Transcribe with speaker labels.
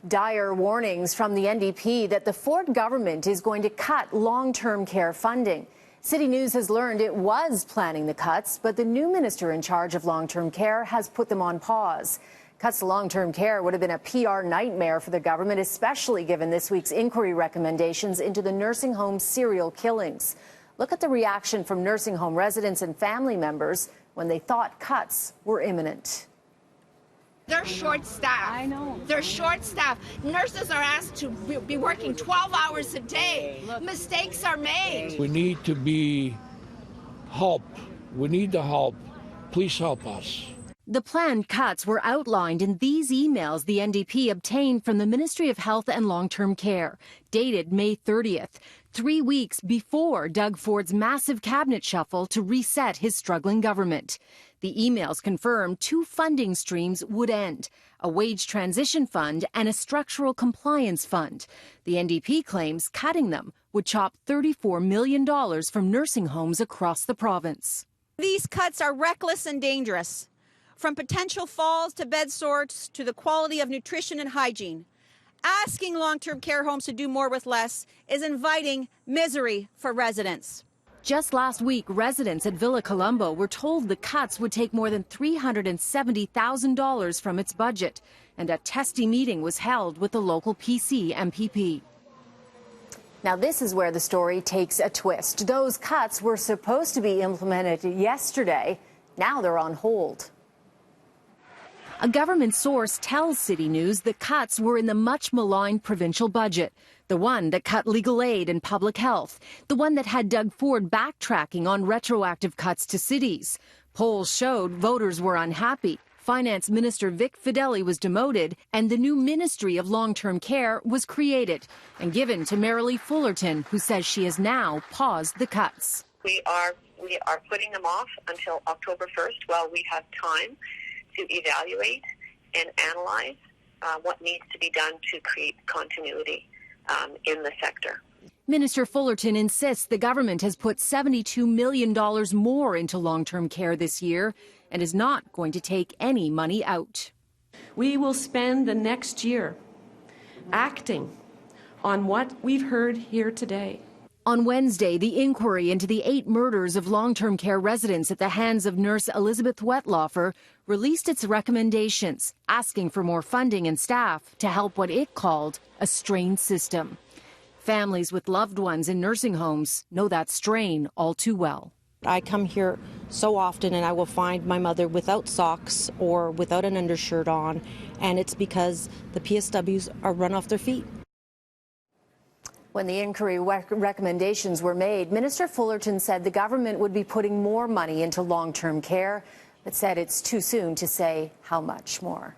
Speaker 1: Dire warnings from the NDP that the Ford government is going to cut long-term care funding. CityNews has learned it was planning the cuts, but the new minister in charge of long-term care has put them on pause. Cuts to long-term care would have been a PR nightmare for the government, especially given this week's inquiry recommendations into the nursing home serial killings. Look at the reaction from nursing home residents and family members when they thought cuts were imminent.
Speaker 2: They're short-staffed. I know. They're short-staffed. Nurses are asked to be working 12 hours a day. Mistakes are made.
Speaker 3: We need to be help. We need the help. Please help us.
Speaker 1: The planned cuts were outlined in these emails the NDP obtained from the Ministry of Health and Long-Term Care, dated May 30th, 3 weeks before Doug Ford's massive cabinet shuffle to reset his struggling government. The emails confirmed two funding streams would end, a wage transition fund and a structural compliance fund. The NDP claims cutting them would chop $34 million from nursing homes across the province.
Speaker 4: These cuts are reckless and dangerous. From potential falls to bed sores to the quality of nutrition and hygiene. Asking long-term care homes to do more with less is inviting misery for residents.
Speaker 1: Just last week, residents at Villa Colombo were told the cuts would take more than $370,000 from its budget, and a testy meeting was held with the local PC MPP. Now, this is where the story takes a twist. Those cuts were supposed to be implemented yesterday. Now they're on hold. A government source tells CityNews the cuts were in the much-maligned provincial budget, the one that cut legal aid and public health, the one that had Doug Ford backtracking on retroactive cuts to cities. Polls showed voters were unhappy. Finance Minister Vic Fedeli was demoted, and the new Ministry of Long-Term Care was created and given to Marilee Fullerton, who says she has now paused the cuts.
Speaker 5: We are putting them off until October 1st while we have time to evaluate and analyze what needs to be done to create continuity in the sector.
Speaker 1: Minister Fullerton insists the government has put $72 million more into long-term care this year and is not going to take any money out.
Speaker 6: We will spend the next year acting on what we've heard here today.
Speaker 1: On Wednesday, the inquiry into the 8 murders of long-term care residents at the hands of nurse Elizabeth Wetlaufer released its recommendations, asking for more funding and staff to help what it called a strained system. Families with loved ones in nursing homes know that strain all too well.
Speaker 7: I come here so often and I will find my mother without socks or without an undershirt on, and it's because the PSWs are run off their feet.
Speaker 1: When the inquiry recommendations were made, Minister Fullerton said the government would be putting more money into long-term care, but said it's too soon to say how much more.